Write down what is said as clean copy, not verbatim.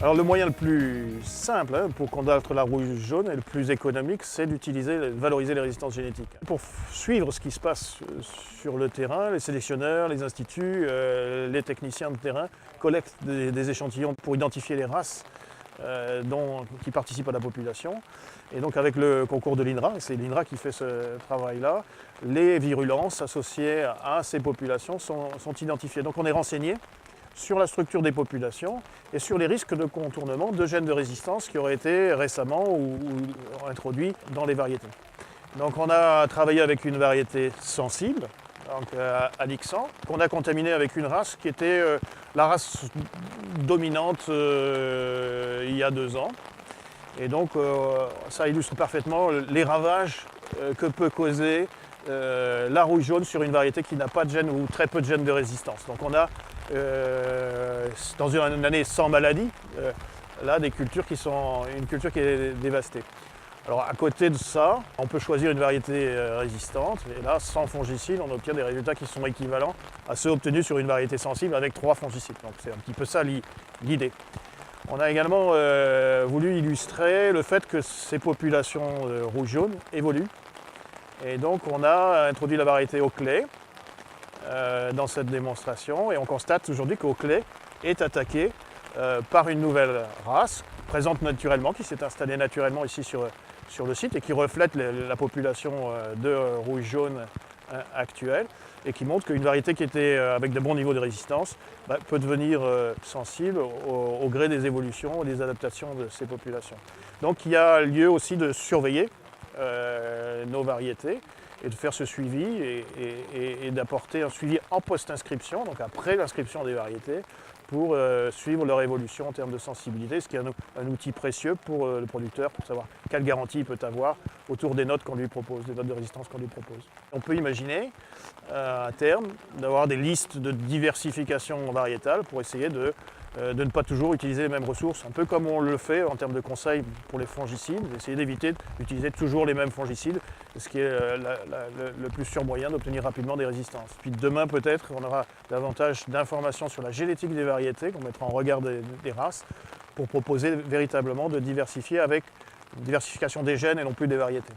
Alors le moyen le plus simple pour combattre la rouille jaune et le plus économique, c'est de valoriser les résistances génétiques. Pour suivre ce qui se passe sur le terrain, les sélectionneurs, les instituts, les techniciens de terrain collectent des échantillons pour identifier les races qui participent à la population. Et donc avec le concours de l'INRA, c'est l'INRA qui fait ce travail-là, les virulences associées à ces populations sont identifiées. Donc on est renseigné sur la structure des populations et sur les risques de contournement de gènes de résistance qui auraient été récemment ou introduits dans les variétés. Donc on a travaillé avec une variété sensible, donc Alixan, qu'on a contaminé avec une race qui était la race dominante il y a 2 ans. Et donc ça illustre parfaitement les ravages que peut causer la rouille jaune sur une variété qui n'a pas de gènes ou très peu de gènes de résistance. Donc on a, dans une année sans maladie, là une culture qui est dévastée. Alors à côté de ça, on peut choisir une variété résistante, et là sans fongicides, on obtient des résultats qui sont équivalents à ceux obtenus sur une variété sensible avec 3 fongicides. Donc c'est un petit peu ça l'idée. On a également voulu illustrer le fait que ces populations rouge-jaune évoluent. Et donc on a introduit la variété Oakley dans cette démonstration et on constate aujourd'hui qu'Oakley est attaqué par une nouvelle race, présente naturellement, qui s'est installée naturellement ici sur le site et qui reflète la population de rouge-jaune actuelle et qui montre qu'une variété qui était avec de bons niveaux de résistance peut devenir sensible au gré des évolutions et des adaptations de ces populations. Donc il y a lieu aussi de surveiller nos variétés et de faire ce suivi et d'apporter un suivi en post-inscription, donc après l'inscription des variétés, pour suivre leur évolution en termes de sensibilité, ce qui est un outil précieux pour le producteur, pour savoir quelle garantie il peut avoir autour des notes qu'on lui propose, des notes de résistance qu'on lui propose. On peut imaginer à terme d'avoir des listes de diversification variétale pour essayer de ne pas toujours utiliser les mêmes ressources, un peu comme on le fait en termes de conseils pour les fongicides, d'essayer d'éviter d'utiliser toujours les mêmes fongicides, ce qui est le plus sûr moyen d'obtenir rapidement des résistances. Puis demain peut-être on aura davantage d'informations sur la génétique des variétés, qu'on mettra en regard des races, pour proposer véritablement de diversifier avec une diversification des gènes et non plus des variétés.